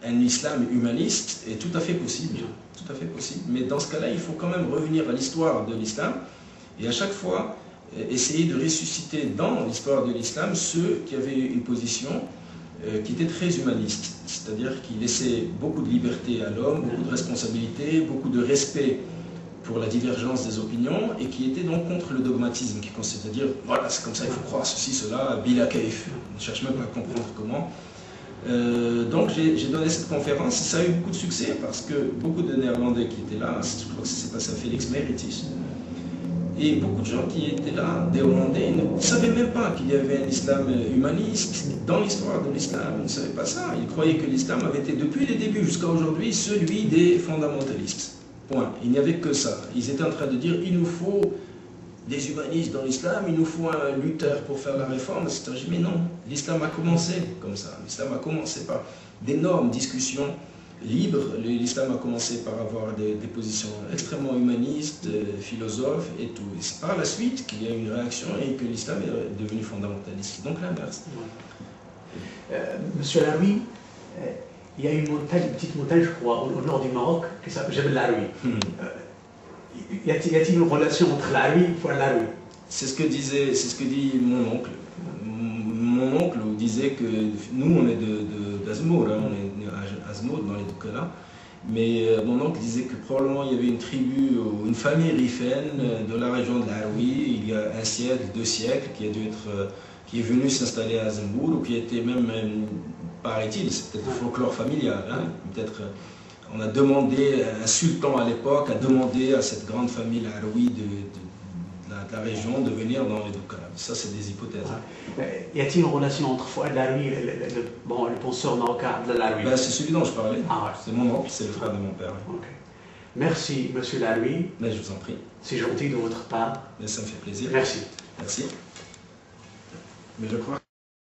un islam humaniste est tout à fait possible, mais dans ce cas-là, il faut quand même revenir à l'histoire de l'islam et à chaque fois essayer de ressusciter dans l'histoire de l'islam ceux qui avaient une position qui était très humaniste, c'est-à-dire qui laissait beaucoup de liberté à l'homme, beaucoup de responsabilité, beaucoup de respect pour la divergence des opinions et qui était donc contre le dogmatisme, qui consiste à dire voilà, c'est comme ça, il faut croire ceci, cela, bila kaif. On ne cherche même pas à comprendre comment. Donc j'ai donné cette conférence et ça a eu beaucoup de succès parce que beaucoup de Néerlandais qui étaient là, je crois que ça s'est passé à Félix Meritis, et beaucoup de gens qui étaient là, des Hollandais, ne savaient même pas qu'il y avait un islam humaniste dans l'histoire de l'islam, ils ne savaient pas ça. Ils croyaient que l'islam avait été depuis les débuts jusqu'à aujourd'hui celui des fondamentalistes. Point. Il n'y avait que ça. Ils étaient en train de dire il nous faut des humanistes dans l'islam, il nous faut un Luther pour faire la réforme, etc. Mais non, l'islam a commencé comme ça. L'islam a commencé par d'énormes discussions libres. L'islam a commencé par avoir des positions extrêmement humanistes, philosophes et tout. Et c'est par la suite qu'il y a eu une réaction et que l'islam est devenu fondamentaliste. Donc l'inverse. Monsieur Laroui, il y a une petite montagne, je crois, au nord du Maroc, qui s'appelle Jebel Laroui. Y a-t-il une relation entre Laroui et Laroui? C'est ce que dit mon oncle. Mon oncle disait que nous, on est d'Azmour, on est à Azmour dans les Doukala, mais mon oncle disait que probablement il y avait une tribu, une famille rifène de la région de Laroui, il y a un siècle, 2 siècles, qui est venu s'installer à Azmour, ou qui était même, paraît-il, c'est peut-être le folklore familial, hein, peut-être. On a demandé, un sultan à l'époque a demandé à cette grande famille Laroui de la région de venir dans les Doukala. Ça, c'est des hypothèses. Y a-t-il une relation entre Fouad Laroui et le penseur marocain de Laroui? Ben, c'est celui dont je parlais. Ah, ouais. C'est mon oncle, c'est le frère de mon père. Okay. Merci, monsieur Laroui. Mais je vous en prie. C'est gentil de votre part. Mais ça me fait plaisir. Merci. Merci. Mais je crois